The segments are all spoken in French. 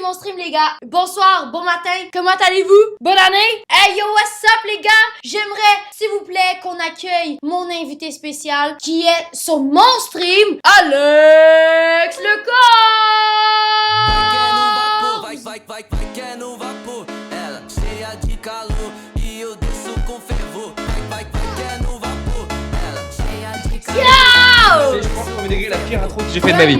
mon stream les gars. Bonsoir, bon matin, comment allez-vous? Bonne année? Hey yo, what's up les gars? J'aimerais, s'il vous plaît, qu'on accueille mon invité spécial qui est sur mon stream, Alex le Je pense qu'on va dégager la pire intro que j'ai fait de ma vie.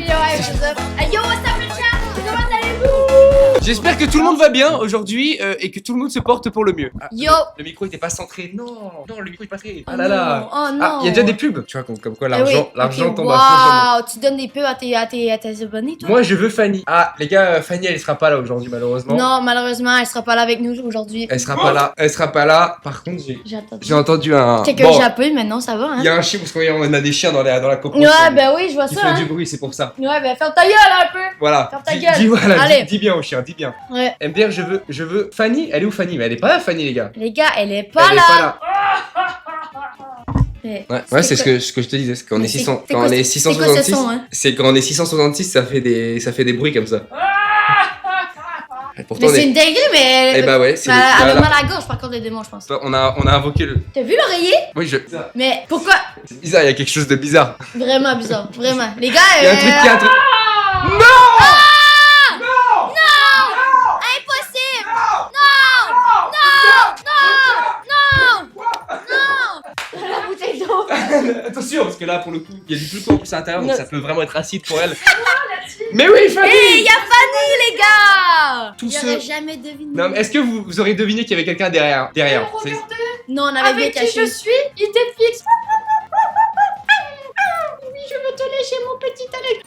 Hey yo, what's up le chat? Comment allez-vous? J'espère que tout le monde va bien aujourd'hui et que tout le monde se porte pour le mieux. Ah, Yo. Le micro était pas centré. Non, le micro est pas centré. Oh Ah là là. Oh non. Ah, il y a déjà des pubs. Tu vois comme quoi l'argent Ok, tombe à fond. Waouh, tu donnes des pubs à tes abonnés toi? Moi je veux Fanny. Ah les gars, Fanny elle sera pas là aujourd'hui malheureusement. Non, malheureusement, elle sera pas là avec nous aujourd'hui. Elle sera pas là. Elle sera pas là. Par contre J'ai j'ai entendu un. quelqu'un Bon, jappé, mais non, ça va, hein. il y a un chien parce qu'on a des chiens dans la cour. Ouais, ben oui, je vois Qui ça, font hein. du bruit, c'est pour ça. Ouais, ben ferme ta gueule un peu. Voilà. Ferme ta gueule. Voilà, Allez. dis bien au chien, dis bien. Ouais. MDR, je veux Fanny. Elle est où Fanny? Mais elle est pas là Fanny les gars. Les gars, elle est pas Elle est là. pas là. Mais Ouais, c'est ce que je te disais, c'est quand on Mais est c'est- 600, c'est quand quoi on est ce- 666, c'est quoi ce son, hein? c'est quand on est 666, ça fait des bruits comme ça. Et pourtant, c'est une dinguerie, mais eh bah ouais, c'est elle a voilà. mal à la gorge par contre les démons, je pense. On a invoqué le. T'as vu l'oreiller? Oui, Mais pourquoi? c'est bizarre, il y a quelque chose de bizarre. Vraiment bizarre, vraiment. Les gars, Il y a un truc, impossible! Non! La bouteille d'eau! Attention, parce que là, pour le coup, il y a du plus en plus à l'intérieur, donc Non. ça peut vraiment être acide pour elle. Mais oui, Fanny! Hey, y'a Fanny, les gars! Tout J'aurais ce- jamais deviné. Non, mais est-ce que vous auriez deviné qu'il y avait quelqu'un derrière? C'est- Non, on avait bien Avec qui caché. je suis, il t'effixe. Oui, je veux te lécher, mon petit Alex.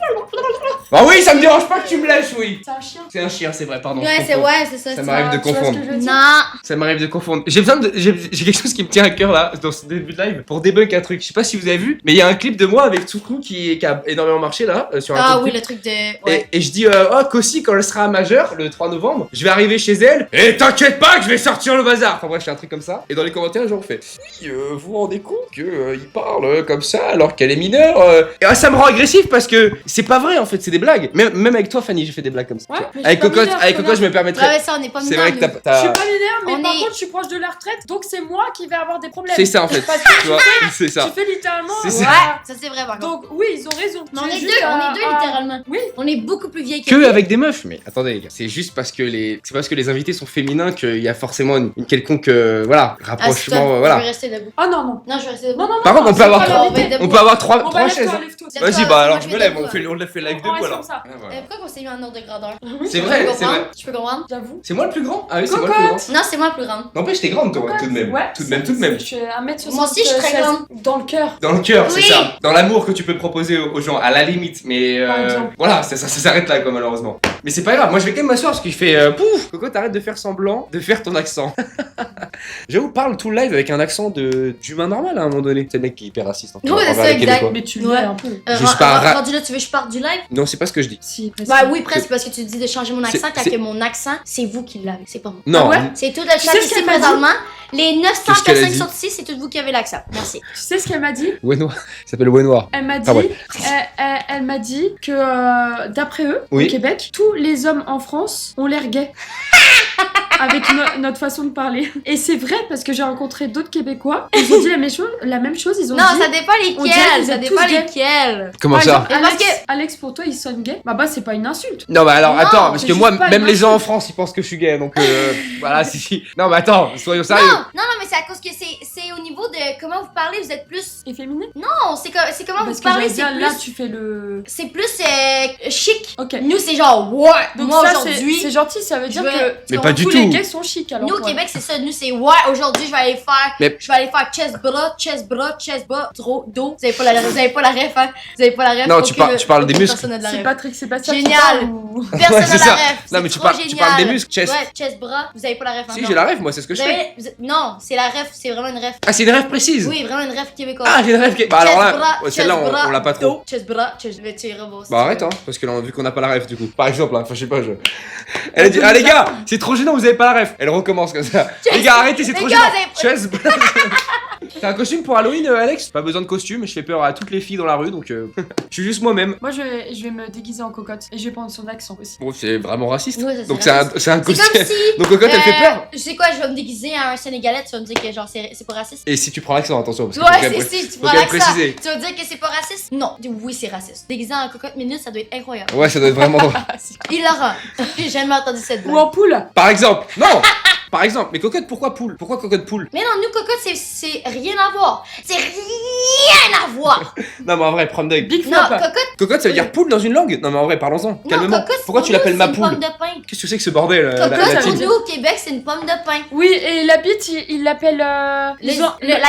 Ah oui, ça me dérange pas que tu me lèches, oui! C'est un chien. C'est un chien, c'est vrai, pardon. je Ouais, c'est confonds. ouais, c'est ça. Ça c'est m'arrive de Tu vois ce confondre. que je veux dire? Non. Ça m'arrive de confondre. J'ai quelque chose qui me tient à cœur là, dans ce début de live, pour débunk un truc. Je sais pas si vous avez vu, mais il y a un clip de moi avec Tsukru qui a énormément marché là, sur un Ah compte oui, clip. le truc de. Ouais. Et je dis, oh, Kossi, quand elle sera majeure, le 3 novembre, je vais arriver chez elle, et t'inquiète pas que je vais sortir le bazar. Enfin bref, je fais un truc comme ça. Et dans les commentaires, les gens fait, oui, vous vous rendez compte que il parle comme ça alors qu'elle est mineure Et ça me rend agressif parce que c'est pas vrai en fait, c'est des blagues. Même avec toi, Fanny, j'ai fait des blagues comme ça. Ouais, Tu vois. mais je avec suis pas Cocotte, mineure, avec c'est Cocotte, je me Ouais, permettrais. ouais, ça, on est pas C'est mineurs, vrai que nous. Je t'as. suis pas mineure, mais On par est- contre, je suis proche de la retraite, donc c'est moi qui vais avoir des problèmes. C'est ça en fait. Parce que Tu vois, c'est ça. tu fais littéralement. C'est Ouais, ça. ça c'est vrai par contre. Donc oui, ils ont raison. Mais Tu on es est deux, juste littéralement. Oui. On est beaucoup plus vieilles Que avec des meufs, mais attendez les gars, c'est juste parce que les invités sont féminins qu'il y a forcément une quelconque voilà rapprochement Je voilà. vais rester debout. Ah non, non. Non, je vais rester debout. Non, non, non. Par contre, on c'est peut avoir pas trois- l'invité. On peut avoir trois Bon, bah, chaises. lève-toi, Hein. lève-toi. Lève-toi, Vas-y, bah alors moi, je je me vais lève, debout, on le fait live On debout reste alors. comme ça. Ouais, voilà. Pourquoi on s'est mis en ordre de grandeur? C'est Tu vrai, peux c'est vrai. comprendre? Tu peux comprendre? J'avoue. C'est moi le plus grand? Ah oui, c'est moi le plus Cocotte. grand. Non, c'est moi le plus grande. N'empêche, t'es grande toi, tout de même. Ouais. Tout de même. Je suis 1m76. Moi aussi, je suis très grande. Dans le cœur. Dans le cœur, c'est Oui. ça. Dans l'amour que tu peux proposer aux gens, à la limite. Mais Par exemple. voilà, ça s'arrête là, quoi, malheureusement. Mais c'est pas grave, moi je vais quand même m'asseoir parce qu'il fait pouf Coco, t'arrêtes de faire semblant de faire ton accent. J'avoue, parle tout le live avec un accent d'humain normal à un moment donné. C'est le mec qui est hyper raciste. Ouais, c'est ça, les exact. Québécois. Mais tu Ouais. l'es un peu. Juste par ra- rendu là, tu veux que je parte du live? Non, c'est pas ce que je dis. Si, presque. Bah oui, presque, parce que tu dis de changer mon accent, C'est- quand que mon accent, c'est vous qui l'avez, c'est pas moi. Non. Ah ouais C'est tout le sais chat ce ici qu'elle m'a dit? présentement. Les 900 Qu'est-ce qu'elle a personnes dit? sont ici, c'est tout vous qui avez l'accent. Merci. Tu sais ce qu'elle m'a dit? Wenoir. Il s'appelle Wenoir. Elle m'a dit, Ah ouais. elle m'a dit que d'après eux, Oui. au Québec, tous les hommes en France ont l'air gays. Avec notre façon de parler. Et c'est vrai parce que j'ai rencontré d'autres Québécois. Ils ont dit la même chose. Ils ont Non, dit. ça dépend on dirait lesquels, que ça vous êtes dépend tous gays. lesquels. Comment Par ça exemple, Et parce Alex, que- Alex, pour toi, il sonne gay. Bah, c'est pas une insulte. Non, bah alors Non, attends, parce c'est que moi, juste pas même une les gens en insulte. France, ils pensent que je suis gay, donc voilà, si. Non, mais attends, soyons sérieux. Non, mais c'est à cause que c'est au niveau de comment vous parlez, vous êtes plus. Efféminé. Non, c'est comment Parce vous que parlez, j'allais c'est dire, là, plus. tu fais le. C'est plus chic. Ok. Nous, c'est genre, ouais, Donc moi ça, c'est aujourd'hui. gentil, ça veut je dire veux- que Mais tous pas du les tout. gays sont chics alors. Nous, au ouais. Québec, c'est ça. Nous, c'est ouais, aujourd'hui, je vais aller faire chest bras, trop, dos. Vous avez pas la ref, hein. Vous avez pas la ref. Non, tu parles des aucune muscles. personne n'a de la C'est ref. Patrick Sébastien. qui Génial. parle ou- Personne Ouais, n'a c'est la ça. ref. Non, c'est mais trop tu parles des génial. muscles, chest. Ouais, chest, bras. Vous avez pas la ref Si, encore. j'ai la rêve, moi, c'est ce que je Vous fais. avez- Non, c'est la ref, c'est vraiment une ref. Ah, c'est une rêve précise. Oui, vraiment une ref québécoise. Ah, j'ai une rêve qui. Bah alors Chest, là, bras, ouais, celle-là, chest, bras, on l'a pas trop. dos, chest, bras, chest, mais tu iras voir, si Bah tu arrête, veux. hein, parce que là, vu qu'on n'a pas la ref du coup. Par exemple, hein, enfin, je sais pas, Elle a dit, ah les gars, c'est trop gênant, vous avez pas la ref. Elle recommence comme ça. Les gars, arrêtez, c'est Les trop gars, gênant. vous avez- Chest, bras. T'as un costume pour Halloween, Alex? Pas besoin de costume, je fais peur à toutes les filles dans la rue, donc je suis juste moi-même. Moi, je vais me déguiser en cocotte et je vais prendre son accent aussi. Bon, c'est vraiment raciste. Ouais, ça, Donc c'est c'est un C'est costume. comme si. Donc cocotte, elle fait peur. Je sais quoi, je vais me déguiser à un Sénégalais, tu vas me dire que genre c'est pas raciste. Et si tu prends l'accent, attention, parce que faut quand Ouais, même c'est si, tu faut prends quand même l'accent. préciser. Tu vas dire que c'est pas raciste? Non, oui, c'est raciste. Déguisé en cocotte minute, ça doit être incroyable. Ouais, ça doit être vraiment drôle. Hilarant. J'ai jamais entendu cette Ou blague. en poule. Par exemple, non. Par exemple, mais cocotte, pourquoi poule? Pourquoi cocotte poule? Mais non, nous, cocotte, c'est rien à voir. C'est rien à voir. Non, mais en vrai, prendre d'œil. Big Non, flop. cocotte. Cocotte, ça veut dire poule dans une langue? Non, mais en vrai, parlons-en. Non, Calmement. cocotte, Pourquoi pour tu nous, l'appelles ma c'est une poule? pomme de pain. Qu'est-ce que c'est que ce bordel? Cocotte, la pour team nous, au Québec, c'est une pomme de pain. Oui, et la bite, il l'appelle. La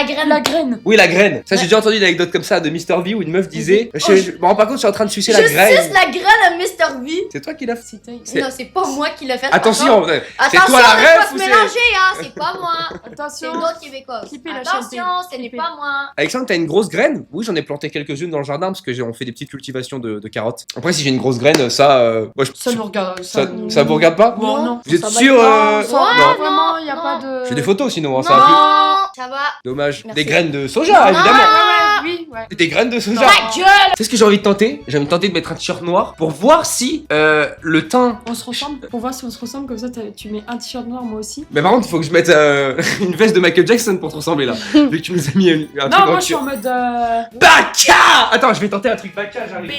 graine. La graine. Oui, la graine. Ça, j'ai Ouais. déjà entendu une anecdote comme ça de Mr. V où une meuf disait Oh, je me rends pas compte, je suis en train de sucer Je la graine. suce la graine à Mr. V. C'est toi qui l'as fait. C'était. C'est- Non, c'est pas moi qui l'ai fait. Attention, c'est Attention, toi la de pas ref se ou c'est. mélanger, hein. C'est pas moi. C'est Attention. une autre québécoise. Clippez la Attention, chaîne. ce n'est Clippez. pas moi. Alexandre, t'as une grosse graine? Oui, j'en ai planté quelques-unes dans le jardin parce que on fait des petites cultivations de carottes. Après, si j'ai une grosse graine, ça. Moi, Ça nous regarde. ça vous regarde pas? Bon, non. Vous êtes Ça va sûr être- euh, Ça Ouais, va, non. vraiment, il y a non. pas de. J'ai des photos sinon, hein, Non, ça va plus. ça va. Dommage. Merci. Des graines de soja, Non. évidemment. Oui, ouais. Des graines de soja. Non. Ta gueule. C'est ce que j'ai envie de tenter. J'ai envie de tenter de mettre un t-shirt noir pour voir si le teint. On se ressemble. Pour voir si on se ressemble, comme ça, tu mets un t-shirt noir, moi aussi. Mais par contre, il faut que je mette une veste de Michael Jackson pour te ressembler là. Vu que tu nous as mis un truc Non, en moi je suis cuir. en mode. Baka! Attends, je vais tenter un truc Baka, j'arrive.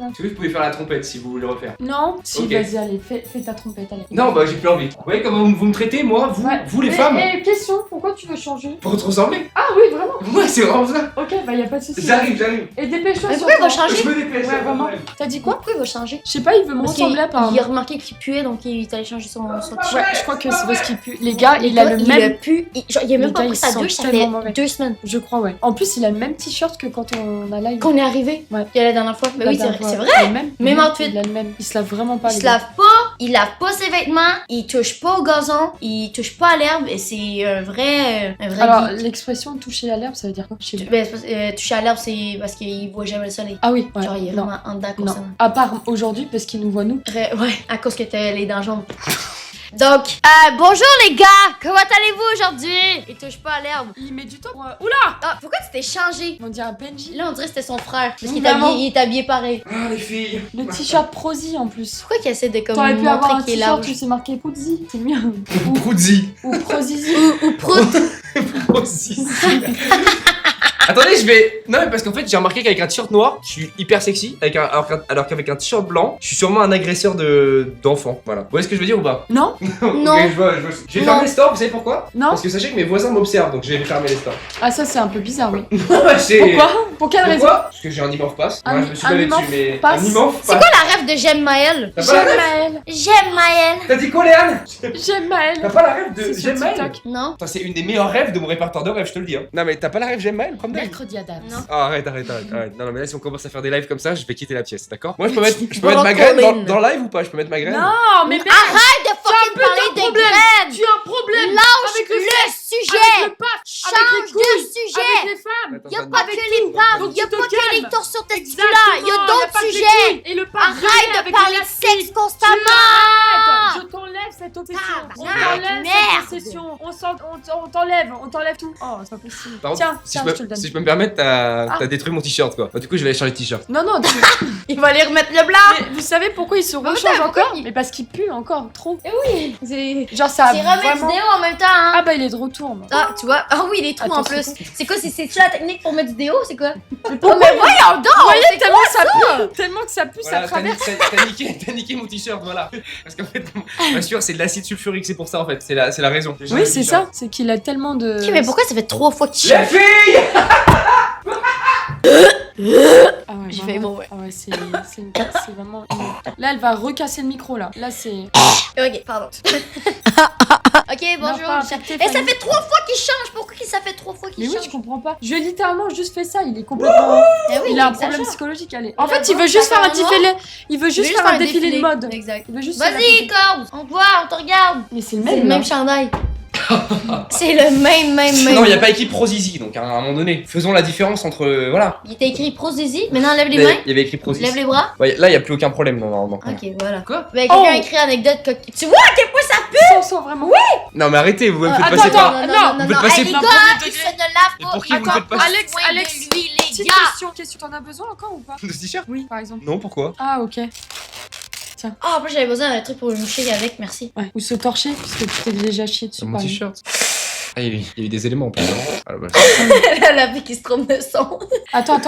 Est-ce que vous pouvez faire la trompette si vous voulez le refaire? Non. Si, Ok. vas-y, allez, fais ta trompette, allez. Non, bah j'ai plus envie. Vous voyez comment vous me traitez, moi, vous, Ouais. vous les Mais- femmes? mais question, pourquoi tu veux changer? Pour te ressembler? Ah oui, vraiment. Ouais, c'est vraiment ça. Ok, bah y a pas de soucis. J'arrive. Et dépêche-toi Mais sur pourquoi il va ton- changer? Je me dépêche. Ouais, vraiment. T'as dit quoi? Pourquoi il va changer? Je sais pas, il veut me Parce qu'il ressembler apparemment. il a remarqué qu'il puait, donc il est allé changer son t-shirt. Ouais, je crois que c'est parce qu'il pue. Les gars, il Les a gars, le il même. a pu. Genre, il a même Les pas gars, pris ils sa sentent douche, ça fait tellement mauvais. 2 semaines. Je crois, ouais. En plus, il a le même t-shirt que quand on a live. Qu'on est arrivé. Ouais. Il y a la dernière fois. Mais La oui, c'est dernière vrai. fois. C'est vrai. Le même. Même outfit. Il a le même. Il se lave vraiment pas. Il les se gars. lave pas ses vêtements, il touche pas au gazon, il touche pas à l'herbe et c'est un vrai Alors, geek. l'expression toucher à l'herbe, ça veut dire quoi? Je sais pas. Ben, c'est parce- toucher à l'herbe, c'est parce qu'il voit jamais le soleil. Ah oui, ouais. Genre, il est non. vraiment en dedans Non. constamment. À part aujourd'hui, parce qu'il nous voit nous. Ouais, à cause que t'as les dents jaunes. Donc, bonjour les gars! Comment allez-vous aujourd'hui? Il touche pas à l'herbe. Il met du temps pour. Oula! Ah, pourquoi tu t'es changé? On dirait un Benji. Là, on dirait que c'était son frère. Parce qu'il Vraiment. il est habillé pareil. Ah, les filles. Le t-shirt Prozzy en plus. Pourquoi qu'il essaie de comme T'aurais pu avoir un montrer qu'il est t-shirt large? où c'est marqué Prozzy. C'est mieux. Proudzi. Ou Prozizi. Ou prout. Proudzi. Attendez, je vais. Non, mais parce qu'en fait, j'ai remarqué qu'avec un t-shirt noir, je suis hyper sexy. Alors qu'avec un t-shirt blanc, je suis sûrement un agresseur d'enfants. Voilà. Vous voyez ce que je veux dire ou pas? Non? Non. Ok, je vois. Je vais Non. fermer les stores, vous savez pourquoi? Non? Parce que sachez que mes voisins m'observent, donc je vais fermer les stores. Ah, ça, c'est un peu bizarre, oui. C'est- Pourquoi? Pour quelle raison? Pourquoi? Parce que j'ai un immense passe. Un- Moi, je me suis un pas immense dessus, mais. passe. Un immense C'est passe. quoi la rêve de J'aime Maël? T'as pas la J'aime rêve? Maël. J'aime Maël. T'as dit quoi, Léane? J'aime Maël. T'as pas la rêve de C'est sur J'aime Maël? TikTok. Non. Putain, c'est une des meilleurs rêves de mon répertoire de rêves, je te le dis. Hein. Non, mais t'as pas la rêve J'aime Maël, comme d'hab? Mercredi à date. Non. Ah, arrête. Non, mais là, si on commence à faire des lives comme ça, je vais quitter la pièce, d'accord? Moi, je peux mettre ma Brocoli. graine dans live ou pas? Je peux mettre ma graine? Non, mais merde, Arrête de fucking peu de parler de problème. graines. tu as un problème Lâche avec le le avec sujet. le paf, Change de avec sujet. les femmes. Attends, Y'a attends, pas avec que les tout. paves, Donc y'a tu te pas que les calmes. torsions testiculaires, y'a Exactement, d'autres pas que les sujets. couilles. Et le paf Arrête de avec parler de l'élastique. sexe constamment. Arrête, je t'enlève cette obsession. On Tabarnak, t'enlève merde. cette obsession. On t'enlève tout. Oh, c'est pas possible. Par contre, Tiens, si, tiens, je je te le peux, donne. si je peux me permettre, t'as Ah. détruit mon t-shirt quoi. Bah, du coup, je vais aller changer de t-shirt. Non, non, Il va aller remettre le blanc. mais vous savez pourquoi il se Mais rechange attends, encore pourquoi il- Mais parce qu'il pue encore trop. C'est Genre ça a remettre vraiment... vidéo en même temps, hein. Ah bah il est de retour. moi. Ah, tu vois. Ah oui, les trous en Attends, plus. c'est C'est quoi, c'est-tu la technique pour mettre du déo, c'est quoi? Mais Oh, pourquoi mais voyons donc. Vous voyez c'est tellement ça pue, tellement que ça pue, Voilà, ça traverse. t'as niqué mon t-shirt, voilà. Parce qu'en fait, bien sûr, c'est de l'acide sulfurique, c'est pour ça en fait. C'est la raison. J'ai changé Oui, de c'est t-shirt. ça, c'est qu'il a tellement de... Ok, mais pourquoi ça fait 3 fois qu'il Les chante? filles! Ah ouais, J'ai vraiment. fait bon, ouais. Ah ouais, c'est vraiment... Là, elle va recasser le micro, là. Là, c'est... Ok, pardon. Ok, bonjour. pas Richard. affecté, Et ça Fanny. fait 3 fois qu'il change. Pourquoi ça fait 3 fois qu'il Mais oui, change? je comprends pas. Je littéralement juste fait ça, il est complètement... Eh oui, il a un exagère. problème psychologique, allez. Il En a fait, il beau veut juste faire un faire un défilé... Il veut juste faire un défilé de mode. Exact. Il veut juste... Vas-y, Corbe, on te voit, on te regarde. Mais c'est le C'est le même, même là. chandail. C'est le même. Non, il n'y a pas écrit Prozizi, donc à un moment donné, faisons la différence entre. Voilà. Il était écrit Prozizi, maintenant lève les mains, Il y avait écrit Prozizi. lève les bras. Ouais, là, il n'y a plus aucun problème, normalement. Ok, voilà. Quoi? Ben, quelqu'un a écrit anecdote coquille. Tu vois à quel point ça pue? Ça sent vraiment. Non, mais arrêtez, vous me faites attends, passer attends. par. Non, Vous faites passer les par gars, premier ils degré. se ne lavent Et pas. pour qui vous me Attends, faites passer Alex, Soin de lui, les petite gars. question, t'en as besoin encore ou pas? de ce t-shirt? Oui, par exemple. Non, pourquoi? Ah, ok. Ah, en plus, j'avais besoin d'un truc pour me moucher avec, merci. Ouais. Ou se torcher, puisque tu t'es déjà chié dessus. Mon par exemple. t-shirt. Ah, il y a eu des éléments en plus. Ah, la vache. La fille qui se trompe de son. Attends.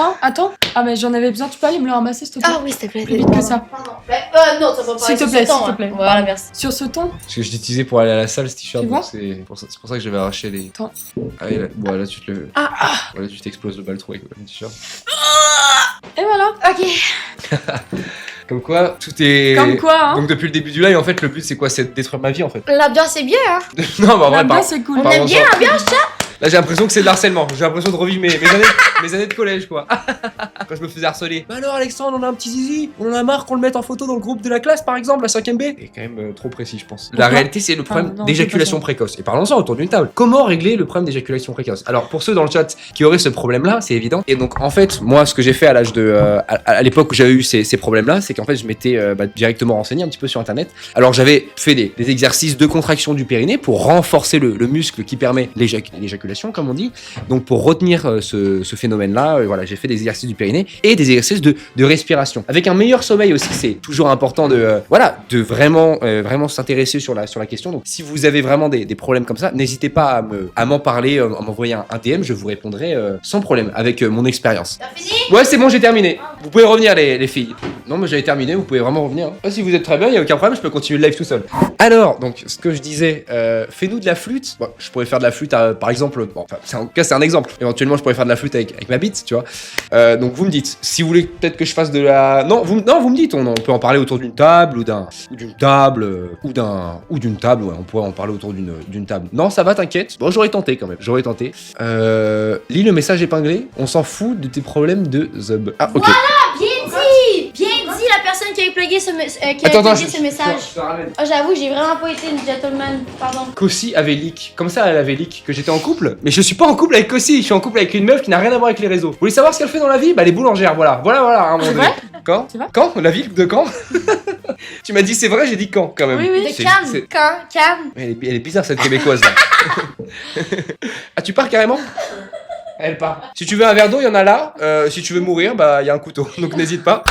Ah, mais j'en avais besoin, tu peux aller me le ramasser, s'il te plaît? Ah oui, s'il te plaît. Plus vite que ça. Pardon. Ben, non, ça va pas. S'il te plaît, s'il te plaît. Voilà, merci. Sur ce ton? Parce que je l'utilisais pour aller à la salle, ce t-shirt. Tu donc vois c'est pour ça que j'avais arraché les. Attends. Ah, et là, bon, là, tu te le. Ah. Voilà, tu t'exploses le baltrou avec le t-shirt. Et voilà. Ok. Comme quoi, tout est. Comme quoi, hein. Donc depuis le début du live, en fait, le but c'est quoi? C'est de détruire ma vie en fait. L'ambiance est bien, hein. Non, bah en vrai, Là-bas, pas. c'est cool. On aime bien l'ambiance, ça. Là, j'ai l'impression que c'est de l'harcèlement. J'ai l'impression de revivre mes années de collège, quoi. Quand je me faisais harceler. Bah alors, Alexandre, on a un petit zizi. On en a marre qu'on le mette en photo dans le groupe de la classe, par exemple, la 5ème B. C'est quand même trop précis, je pense. La Pourquoi réalité, c'est le problème non, d'éjaculation c'est pas précoce. Et parlons-en autour d'une table. Comment régler le problème d'éjaculation précoce? Alors, pour ceux dans le chat qui auraient ce problème-là, c'est évident. Et donc, en fait, moi, ce que j'ai fait à l'âge de. À l'époque où j'avais eu ces problèmes-là, c'est qu'en fait, je m'étais directement renseigné un petit peu sur internet. Alors, j'avais fait des exercices de contraction du périnée pour renforcer le muscle qui permet l'éjaculation, comme on dit. Donc pour retenir ce phénomène-là, voilà, j'ai fait des exercices du périnée et des exercices de respiration. Avec un meilleur sommeil aussi, c'est toujours important de vraiment s'intéresser sur la question. Donc si vous avez vraiment des problèmes comme ça, n'hésitez pas à m'en parler, à m'envoyer un DM, je vous répondrai sans problème avec mon expérience. T'as fini? Ouais, c'est bon, j'ai terminé. Vous pouvez revenir les filles. Non, mais j'avais terminé, vous pouvez vraiment revenir. Ah, si vous êtes très bien, il y a aucun problème, je peux continuer le live tout seul. Alors, donc ce que je disais, fais-nous de la flûte. Bon, je pourrais faire de la flûte par exemple, bon, en tout cas c'est un exemple. Éventuellement, je pourrais faire de la flûte avec ma bite, tu vois. Donc vous me dites, si vous voulez peut-être que je fasse de la... Non, vous me dites, on peut en parler autour d'une table ou d'une table, ouais, on pourrait en parler autour d'une table. Non, ça va, t'inquiète. Bon, j'aurais tenté quand même, lis le message épinglé, on s'en fout de tes problèmes de Zub. Ah, ok. Voilà, bien dit la personne qui a plugué ce message. Je te ramène. Oh, j'avoue, j'ai vraiment pas été une gentleman, pardon. Kossi avait leak. Comme ça, elle avait leak que j'étais en couple. Mais je suis pas en couple avec Kossi. Je suis en couple avec une meuf qui n'a rien à voir avec les réseaux. Vous voulez savoir ce qu'elle fait dans la vie? Bah, les boulangères, voilà. Voilà, à un moment donné. vrai? Quand? C'est vrai? Quand? La ville de Caen? Tu m'as dit c'est vrai, j'ai dit quand même. Oui. De C'est- Cannes, c'est- Cannes. Elle est bizarre cette québécoise là. Ah, tu pars carrément? Elle part. Si tu veux un verre d'eau, il y en a là. Si tu veux mourir, bah il y a un couteau. Donc n'hésite pas.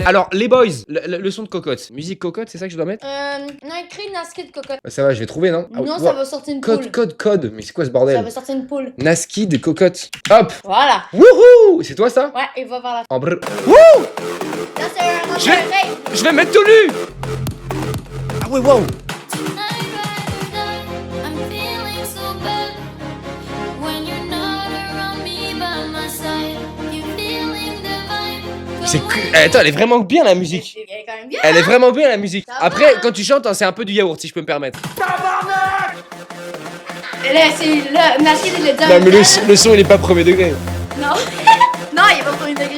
Alors, les boys, le son de cocotte. Musique cocotte, c'est ça que je dois mettre? Non, écrit Naskid cocotte. Bah, ça va, je vais trouver, non? Non, Ah, ça va sortir une poule. Code. Mais c'est quoi ce Ça bordel? va sortir une poule. Naski de cocotte. Hop! Voilà. Wouhou! C'est toi ça? Ouais, et va vers la. En brr. Là, c'est un Je vais- Je vais mettre tout nu! Ah ouais, wow! I'm feeling so bad when you're not around me by my side. You feeling the vibe. C'est attends, elle est vraiment bien la musique. Elle est quand même bien. Elle est vraiment bien la musique. Ça va. Après, quand tu chantes, hein, c'est un peu du yaourt si je peux me permettre. Et là, c'est le Naskid, il le dit. Non, mais le son il est pas premier degré. Non. Non, il est pas premier degré.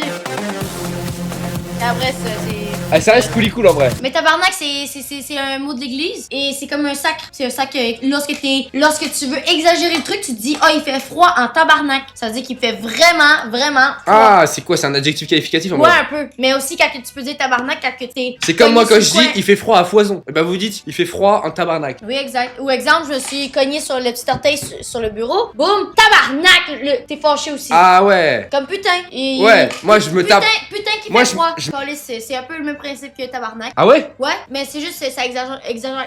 Et après, c'est. Ah, ça reste cool en vrai. Mais tabarnak, c'est un mot de l'église. Et c'est comme un sac. C'est un sac lorsque tu veux exagérer le truc, tu te dis, oh, il fait froid en tabarnak. Ça veut dire qu'il fait vraiment froid. Ah, c'est quoi? C'est un adjectif qualificatif en Ouais, vrai? un peu. Mais aussi, quand tu peux dire tabarnak, quand que t'es. C'est comme moi quand je cogné dis il fait froid à foison. Et bah vous dites il fait froid en tabarnak. Oui, exact. Ou exemple, je me suis cogné sur le petit orteil sur le bureau. Boum, tabarnak, t'es fâché aussi. Ah ouais. Comme putain. Et- Ouais, moi je me tape. Putain qui Moi, fait je- froid. je- Calice, c'est un peu le même principe que tabarnak. Ah ouais? Ouais, mais c'est juste, ça exagère.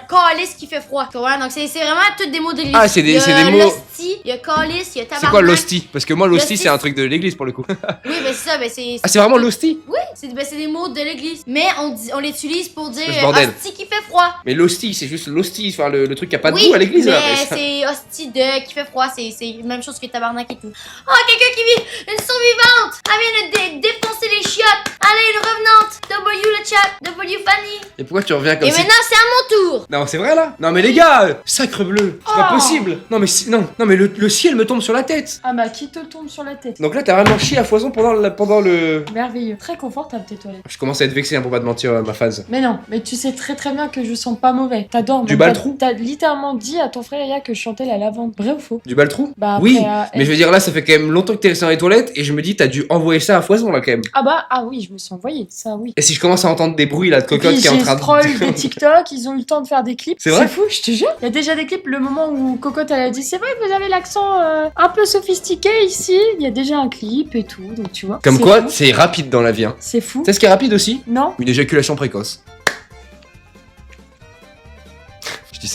Calice qui fait froid. Voilà, donc c'est vraiment tous des mots de l'église. Ah, c'est des- Il y a c'est des mots- l'hostie, il y a calice, il y a tabarnak. C'est quoi l'hostie? Parce que moi l'hostie L'hostie, c'est un truc de l'église pour le coup. Oui, ben c'est ça, ben c'est. Ah c'est vraiment l'hostie? Oui, c'est des mots de l'église. Mais on l'utilise pour dire Ce bordel. hostie qui fait froid. froid. Mais l'hostie, c'est juste l'hostie, enfin le truc qui a pas de Oui, goût à l'église là. mais Mais ça- c'est hostie de qui fait froid, c'est la même chose que tabarnak et tout. Oh, quelqu'un qui vit, une survivante. Elle vient de défoncer les chiottes. Allez, une revenante. W le chat, W Fanny. Et pourquoi tu reviens comme Et si... maintenant, c'est à mon tour. Non, c'est vrai là? Non, mais les gars, sacre bleu, c'est pas Oh. possible. Non, mais non, mais le ciel me tombe sur la tête. Ah bah qui te tombe sur la tête? Donc là, t'as vraiment chié à foison pendant le. Merveilleux. Très confortable tes toilettes. Je commence à être vexé hein, pour pas te mentir, ma phase. Mais non, mais tu sais très très bien que je sens pas mauvais. T'adores. Du même. baltrou? T'as littéralement dit à ton frère hier que je chantais la lavande. Vrai ou faux? Du baltrou? Bah après, Oui, mais je veux dire là, ça fait quand même longtemps que t'es resté dans les toilettes et je me dis, t'as dû envoyer ça à foison là quand même. Ah bah ah oui, je me suis envoyé, ça oui. Et si je commence à entendre des bruits là de Puis cocotte qui est en j'ai train de. scroll des TikTok, ils ont eu le temps de faire des clips. C'est vrai fou, je te jure. Il y a déjà des clips, le moment où Cocotte elle a dit c'est vrai que vous avez l'accent un peu sophistiqué ici. Il y a déjà un clip et tout, donc tu vois. Comme c'est quoi, fou. c'est rapide dans la vie. Hein. C'est fou. Tu sais ce qui est rapide aussi? Non. Une éjaculation précoce.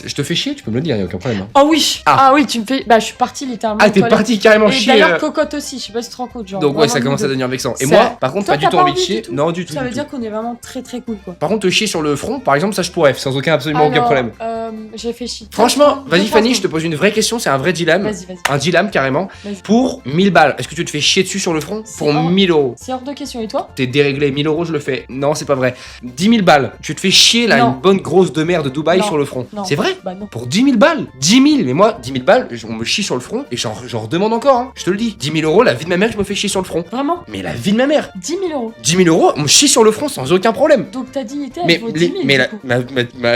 Je te fais chier, tu peux me le dire, y'a aucun problème. Hein. Oh oui. Ah. Ah oui, tu me fais. Bah je suis partie littéralement. Ah, aux t'es toilettes. parti carrément Et chier. d'ailleurs Cocotte aussi, je sais pas si tu te rends compte genre. Donc ouais, ça vraiment commence à nous deux. devenir vexant. Et Ça- moi, par contre, Toi, pas du t'as tout pas envie de envie chier. du tout. Non, du tout. Ça du veut tout. dire qu'on est vraiment très très cool quoi. Par contre, te chier sur le front, par exemple, ça je pourrais, sans absolument aucun problème. J'ai fait chier. Franchement, vas-y Deux, Fanny, trois je te pose une vraie question, c'est un vrai dilemme. Vas-y, vas-y. Un dilemme carrément. Vas-y. Pour 1000 balles, est-ce que tu te fais chier dessus sur le front? C'est Pour hors- 1000 euros. C'est hors de question. Et toi? T'es déréglé, 1000 euros, je le fais. Non, c'est pas vrai. 10 000 balles, tu te fais chier là, Non. une bonne grosse de mer de Dubaï Non. sur le front. Non. C'est vrai? Bah non. Pour 10 000 balles 10 000. Mais moi, 10 000 balles, on me chie sur le front et j'en redemande encore, hein. Je te le dis. 10 000 euros, la vie de ma mère, je me fais chier sur le front. Vraiment? Mais la vie de ma mère 10 000 euros. 10 000 euros, on me chie sur le front sans aucun problème. Donc ta dignité elle Mais, vaut 10 000 mais, du coup.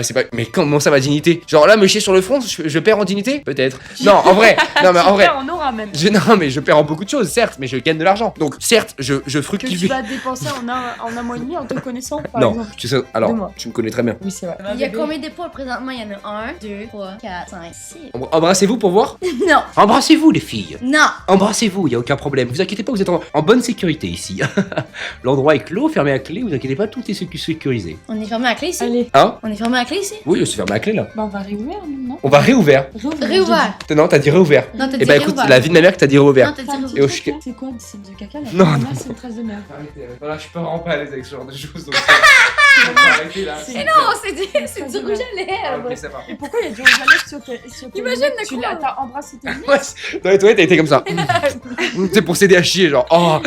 c'est pas. Mais comment ça, ma dignité? Genre là, me chier sur le front, je perds en dignité? Peut-être. Non, en vrai. Non, mais en vrai. On aura même. Non, mais je perds en beaucoup de choses, certes, mais je gagne de l'argent. Donc, certes, je Que tu fructifie. vas dépenser en un mois et demi en te connaissant par Non, exemple. tu sais, alors, Dis-moi. tu me connais très bien. Oui, c'est vrai. Il y a combien d'épaules présentement? Il y en a 1, 2, 3, 4, 5, 6. Embrassez-vous pour voir? Non, Embrassez-vous, les filles. non. Embrassez-vous, y a aucun problème. Vous inquiétez pas, vous êtes en bonne sécurité ici. L'endroit est clos, fermé à clé, vous inquiétez pas, tout est sécurisé. On est fermé à clé ici? Allez, Hein? On est fermé à clé ici? Oui, c'est fermé à clé là. bah on va réouvrir maintenant. On va réouvert. Réouvert. Non, t'as dit réouvert. Non, t'as Eh dit bah écoute, réouvert. la vie de ma mère que t'as dit réouvert. Non, t'as dit C'est un réouvert. petit Et au truc, chic- là. C'est quoi? C'est de caca là? Non, Là, non. c'est une trace de merde. Arrêtez, voilà, je suis pas vraiment pas à l'aise avec ce genre de choses. Donc, arrêtez là. C'est- Non, c'est du Trace de rouge merde. à lèvres. Ok, ça va. Et pourquoi il y a du rouge à lèvres sur tes Imagine lèvres? de Tu quoi? l'as t'as embrassé tes lèvres? Ouais, dans les toilettes, t'as été comme ça. C'est pour s'aider à chier, genre. Oh.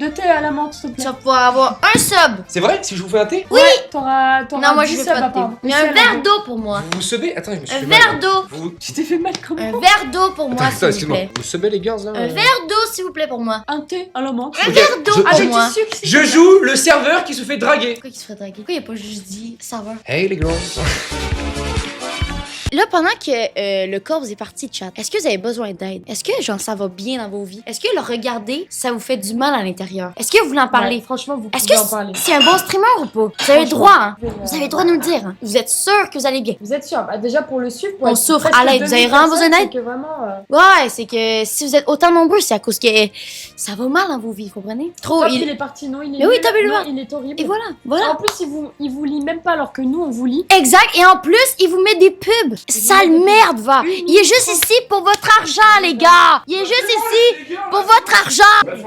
De thé à la menthe, s'il te Tu plaît. vas pouvoir avoir un sub. C'est vrai, si je vous fais un thé? Oui. T'auras Non, moi je 10 veux subs pas à de part. thé. Mais un verre d'eau pour moi. Vous sebez? Attends, je me suis Un fait mal. verre d'eau. Vous... Tu t'es fait mal comment? Un verre d'eau pour moi, Attends, s'il vous excuse-moi. plaît. Vous sebez les girls là? Un verre d'eau, s'il vous plaît, pour moi. Un thé à la menthe. Un verre d'eau je- pour Avec moi. du sucre. s'il Je te plaît. joue le serveur qui se fait draguer. Pourquoi il se ferait draguer? Pourquoi il a pas juste dit serveur? Hey les girls. Là, pendant que le corps vous est parti de chat, est-ce que vous avez besoin d'aide? Est-ce que genre ça va bien dans vos vies? Est-ce que le regarder, ça vous fait du mal à l'intérieur? Est-ce que vous voulez en parler? Ouais, franchement, vous Est-ce pouvez que en parler. c'est un bon streamer ou pas? Vous avez le Franchement, droit, hein? vous pouvez, Vous avez le droit de nous le dire. Hein? Vous êtes sûr que vous allez bien? Vous êtes sûr? Bah, déjà pour le suivre, pour On être souffre presque à l'aide. Vous avez 2000 vraiment besoin personnes, d'aide? c'est que vraiment. Ouais, c'est que si vous êtes autant nombreux, c'est à cause que ça va mal dans vos vies, vous comprenez? Trop, Top, il... il est parti, non, il est Mais oui, nul, t'as vu le non, voir. il est horrible. Et voilà, voilà. En plus, il vous lit même pas alors que nous, on vous lit. Exact, et en plus, il vous met des pubs. Sale merde, va. Il est juste ici pour votre argent, les gars. Il est juste ici pour votre argent.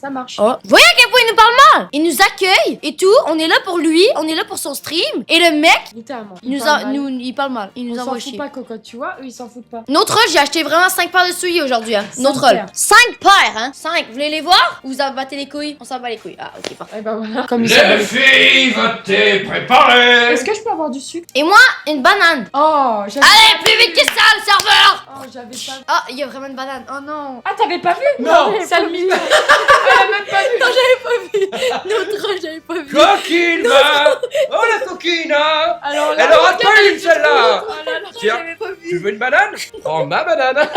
Ça marche. Oh. Vous voyez à quel point il nous parle mal? Il nous accueille et tout. On est là pour lui, on est là pour son stream. Et le mec, Littéralement. il parle mal. il parle mal. Il On nous s'en envoie fout chier. pas, Cocotte, tu vois, eux, ils s'en foutent pas. Notre rôle, j'ai acheté vraiment 5 paires de souliers aujourd'hui. Hein. 5 Notre rôle. paires. 5 paires, hein. 5. Vous voulez les voir? Ou vous en battez les couilles? On s'en bat les couilles. Ah, ok, parfait. Et bah voilà. Comme il s'appelle. filles, votez, préparez. Est-ce que je peux avoir du sucre? Et moi, une banane. Oh, j'avais. Allez, plus vite que ça, le serveur! Oh, j'avais pas. Ah, il y a vraiment une banane. Oh non. Ah, t'avais pas vu? Non. Sale mignon. Elle a même pas vu. Non, j'avais pas vu. Notre rôle, j'avais pas vu. Coquine, va. Oh la coquine. Alors là. Elle aura pas une celle-là. Oh là là. Tiens, J'avais pas vu. tu veux une banane? Oh ma banane.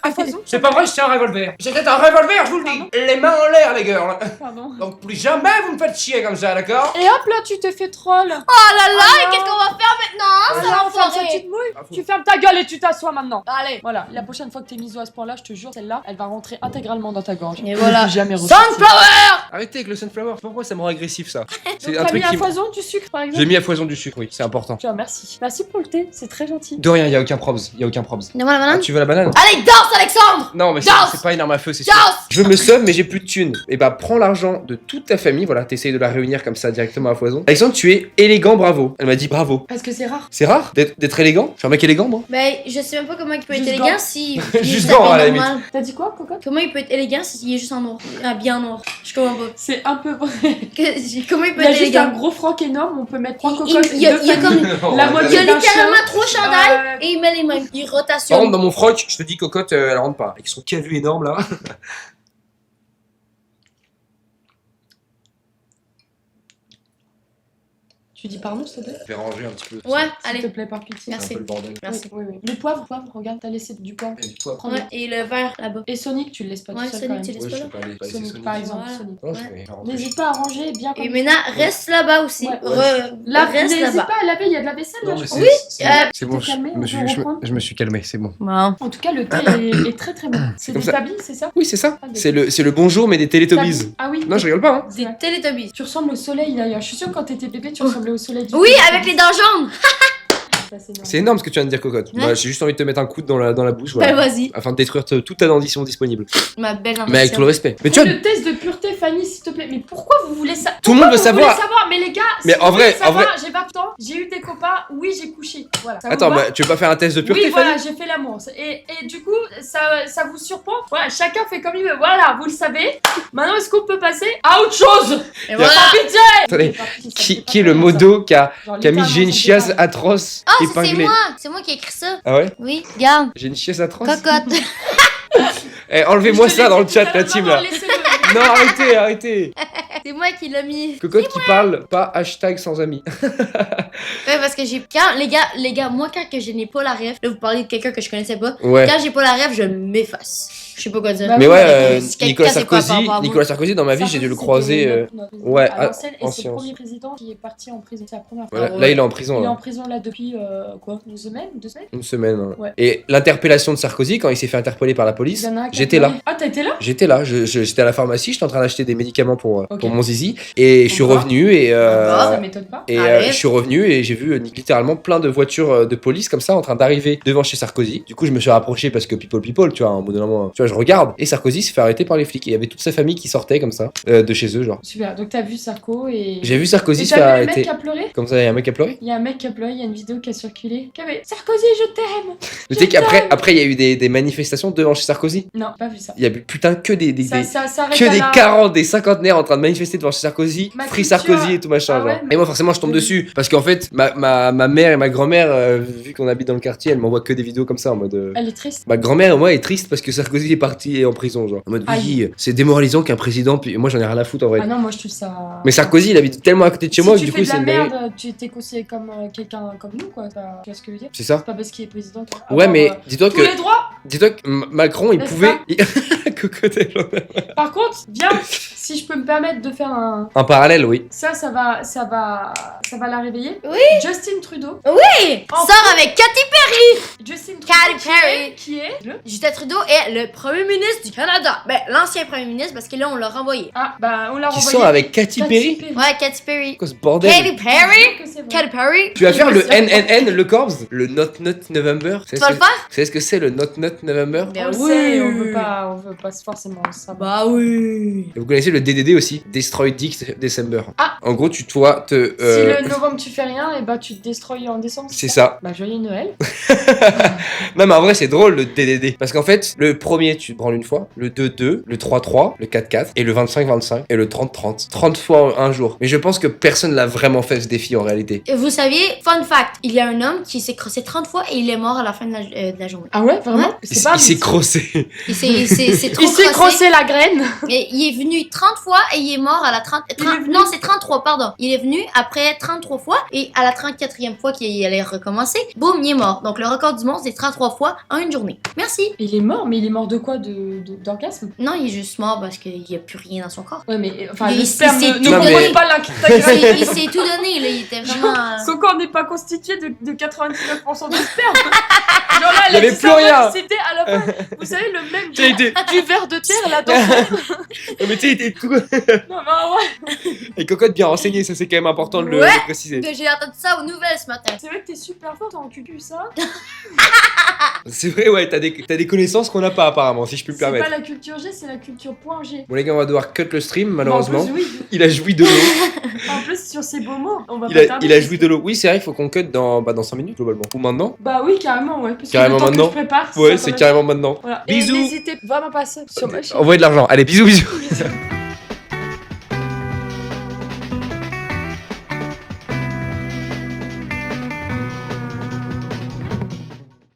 À foison. C'est pas vrai, je tiens un revolver. C'était un revolver, je vous le dis. Les mains en l'air, les girls. Pardon. Donc plus jamais vous me faites chier comme ça, d'accord? Et hop là, tu t'es fait troll. Oh là là, Ah et non. qu'est-ce qu'on va faire maintenant? Ça Là, va on ferme foirer. cette petite mouille. Ah, fou. Tu fermes ta gueule et tu t'assois maintenant. Allez. Voilà, la prochaine fois que t'es miso à ce point-là, je te jure, celle-là, elle va rentrer intégralement dans ta gorge. Et voilà. Plus jamais ressortir. Sunflower! Arrêtez avec le sunflower, pourquoi ça me rend agressif ça? Donc, C'est un t'as mis truc à qui. foison du sucre par exemple? J'ai mis à foison du sucre, oui, c'est important. Tu vois, merci. Merci pour le thé, c'est très gentil. De rien, y a aucun probs. Y a aucun probs. Donne-moi la Ah, banane. tu veux la banane? Allez, danse, Alexandre! Non, mais Danse. c'est pas une arme à feu, c'est sûr. Danse! Je me sauve, mais j'ai plus de thunes. Et bah, prends l'argent de toute ta famille. Voilà, t'essayes de la réunir comme ça directement à foison. Alexandre, tu es élégant, bravo. Elle m'a dit bravo. Parce que c'est rare. C'est rare d'être élégant. Je suis un mec élégant, moi. Ben, je sais même pas comment il peut être Juste élégant gant. si. Juste il est gant, à la habillé normal. T'as dit quoi, Cocotte? Comment il peut être élégant s'il est juste en noir? Habillé en noir. Je comprends pas. C'est un peu vrai. Comment il peut Il y a être juste un élégant? gros froc énorme, on peut mettre 3 Il- cocottes il y a- et deux il y a familles. comme- La Il moitié y a d'un littéralement chien. 3 chandails et il met les mêmes. Il Par rotation. contre, dans mon froc, je te dis, cocotte, elle rentre pas. Avec son cavu énorme là. Tu dis pardon, s'il te plaît? Je vais ranger un petit peu. Ouais, S'il te allez. plaît, par pitié. Merci. C'est un peu le bordel. Merci. Oui, oui, oui. Le poivre, regarde, t'as laissé du poivre. Et du poivre. Prends-le. Ouais, et le verre là-bas. Et Sonic, tu le laisses pas Ouais, tout seul Sonic, quand tu même. laisses Ouais, je pas sais pas, allez, Sonic, Sonic. par exemple, Voilà. Sonic. Non, Ouais. je vais rentrer. N'hésite pas à ranger bien comme Et il maintenant, faut. reste là-bas aussi. Ouais. Là, reste N'hésite là-bas. pas à laver, il y a de la vaisselle là, Non, je mais crois. c'est euh, bon, t'es calmé, je me on suis, peut je me- reprendre je me suis calmé, c'est bon. Bon. En tout cas, le thé est très très bon. C'est comme des ça. tabis, c'est ça? Oui, c'est ça. Ah, C'est le bonjour, mais des Teletubbies. Tabis. Ah oui. Non, je rigole pas, hein. C'est Des vrai. Teletubbies. Tu ressembles au soleil d'ailleurs. Je suis sûre que quand t'étais bébé, tu ressemblais au soleil. Oui, avec les dents jaunes. Ça, c'est énorme. C'est énorme ce que tu viens de dire, cocotte. Ouais. Moi, j'ai juste envie de te mettre un coude dans la bouche, Ben voilà. vas-y. Afin de détruire toute ta dentition disponible. Ma belle Mais avec tout le respect. Mais tu Fais vois, le test de pureté, Fanny, s'il te plaît. Mais pourquoi vous voulez ça? tout le monde veut Pourquoi vous savoir. voulez savoir, mais les gars, Mais si en vous voulez vrai, savoir, j'ai 20 ans, j'ai eu des copains, oui, j'ai couché. Voilà. Ça vous Attends, va bah, tu veux pas faire un test de pureté, oui, Fanny voilà, j'ai fait l'amour. Et du coup, ça vous surprend? Voilà, chacun fait comme il veut. Voilà, vous le savez. Maintenant, est-ce qu'on peut passer à autre chose? Et voilà. Par pitié! Attendez, Par pitié, ça me fait pas qui est le plaisir, modo qui a ça. Genre, mis littéralement, j'ai une ça me fait chiasse pas- atroce Oh, c'est épinglée? moi. C'est moi qui ai écrit ça. Ah ouais? Oui, regarde. J'ai une chiasse atroce? Cocotte. Eh, enlevez-moi Je te ça l'ai dans le dit chat, tout à la l'heure, team, maman, là. laissez-le. Non, arrêtez. C'est moi qui l'ai mis. Cocotte qui parle, pas hashtag sans amis. Ouais, parce que j'ai. Quand, les gars, moi, quand que je n'ai pas la ref, là, vous parlez de quelqu'un que je connaissais pas. Ouais. Quand j'ai pas la ref, je m'efface. Je sais pas quoi dire. Bah Mais oui, ouais, Si quelqu'un Nicolas sait quoi Sarkozy, par rapport à moi. Nicolas Sarkozy, dans ma vie, j'ai dû le Sarkozy, croiser. c'était notre président ouais, à l'ancienne, et en c'est le sciences. premier président qui est parti en prison. C'est la première fois. Voilà, ouais. là, il est en prison, Il est en là. prison là depuis quoi? Une semaine? 2 semaines? Une semaine. Hein. Ouais. Et l'interpellation de Sarkozy, quand il s'est fait interpeller par la police, Il y en a un qui a j'étais là. pleuré. Ah, t'as été là? J'étais là, j'étais à la pharmacie, j'étais en train d'acheter des médicaments pour Ok. mon zizi, et je suis Encore revenu et Ça m'étonne pas. Arrête. je suis revenu et j'ai vu littéralement plein de voitures de police comme ça en train d'arriver devant chez Sarkozy. Du coup, je me suis rapproché parce que people, tu vois, au bout d'un moment, tu vois, je regarde et Sarkozy s'est fait arrêter par les flics. Et il y avait toute sa famille qui sortait comme ça de chez eux, genre. Super. Donc t'as vu Sarko et. J'ai vu Sarkozy Et se faire t'as vu le mec arrêter. qui a pleuré? Comme ça, il y a un mec qui a pleuré. Il y a un mec qui a pleuré, il y a une vidéo qui a circulé. Qui avait Sarkozy, je t'aime! Mais tu sais qu'après, il y a eu des manifestations devant chez Sarkozy. Non, pas vu ça. Il y a eu putain que des Ça s'arrête que à des la- 40, des cinquantenaires en train de manifester devant chez Sarkozy, Ma Free culture. Sarkozy et tout machin, Ah genre. ouais, mais- Et moi, forcément, je tombe dessus. Parce qu'en fait, ma mère et ma grand-mère, vu qu'on habite dans le quartier, elles m'envoient que des vidéos comme ça en mode. Elle est triste. Ma grand-mère, moi, est triste parce que Sarkozy est parti en prison, genre. En mode, oui, Aïe. c'est démoralisant qu'un président. Puis moi, j'en ai rien à foutre en vrai. Ah non, moi je trouve ça. Mais Sarkozy, il habite tellement à côté de chez si moi que tu du fais coup, de c'est la une dinguerie. merde, tu t'es conseillé comme quelqu'un comme nous, quoi. Tu vois ce que je veux dire? C'est ça? C'est pas parce qu'il est président. qu'il faut Ouais, avoir, mais dis-toi tous que. les droits! Dis-toi que Macron, il N'est-ce pouvait. pas Cocotte, Par contre, viens, si je peux me permettre de faire un. en parallèle, oui. Ça va la réveiller. Oui. Justin Trudeau. Oui. En Sors avec Katy. Justin Trudeau. Katy Perry. Qui est le. Justin Trudeau est le premier ministre du Canada. Ben, l'ancien premier ministre, parce que là, on l'a renvoyé. Ah, bah, on l'a Qui renvoyé. sort avec Katy Perry. Ouais, Katy Perry. Quoi ce bordel? Katy Perry. Que c'est vrai. Katy Perry. Tu vas faire le Ouais, c'est- NNN, le Corps, le Not November. Tu vas le faire? Vous savez ce que c'est le Not November? Ben On le oui. sait, on veut pas forcément savoir. Bah oui. Et vous connaissez le DDD aussi, Destroy Dick December. Ah. En gros, tu dois te. Si le novembre tu fais rien, et bah tu te destroys en décembre. C'est ça. Bah joyeux Noël. Non, mais en vrai, c'est drôle le DDD. Parce qu'en fait, le premier, tu te branles une fois. Le 2-2, le 3-3, le 4-4, et le 25-25, et le 30-30. 30 fois en un jour. Mais je pense que personne l'a vraiment fait ce défi en réalité. Et vous saviez, fun fact, il y a un homme qui s'est crossé 30 fois et il est mort à la fin de la journée. Ah ouais, vraiment? Ouais. C'est pas un Il s'est mythe. crossé. Il s'est trop Il s'est crossé la graine. Et il est venu 30 fois et il est mort à la 30... Il est venu- Non, c'est 33, pardon. Il est venu après 33 fois et à la 34e fois qu'il allait recommencer, boum, il est mort. Donc le record du monde, c'est 33 fois en une journée. Merci. Il est mort, mais il est mort de quoi? D'orgasme? Non, il est juste mort parce qu'il n'y a plus rien dans son corps. Ouais, mais enfin, Il le sperme s'est ne tout compose donné. pas Il s'est tout donné, là. Il était vraiment Non. Son corps n'est pas constitué de 99% de sperme. Genre là, Il y avait plus rien. C'était à la fin. Vous savez, le même T'as été- du ver de terre là dans Non, mais tu sais, il était tout. Non, mais ouais. Et cocotte bien renseigné, ça c'est quand même important de le Ouais. préciser. Que j'ai entendu ça aux nouvelles ce matin. C'est vrai que t'es super forte en cucu, ça. C'est vrai, ouais, t'as des connaissances qu'on n'a pas apparemment, si je puis me C'est permettre. pas la culture G, c'est la culture point G. Bon, les gars, on va devoir cut le stream, malheureusement. En plus, oui. Il a joui de l'eau. En plus, sur ces beaux mots, on va Il pas a, tarder. il a joui de l'eau. Oui, c'est vrai, il faut qu'on cut dans 5 minutes globalement. Ou maintenant. Bah oui, carrément, ouais. Parce Carrément que le temps maintenant. que je prépare, Ouais, ça c'est va carrément maintenant. Voilà. Bisous. Et n'hésitez vraiment pas sur ma chaîne. Envoyez de l'argent. Allez, bisous, bisous.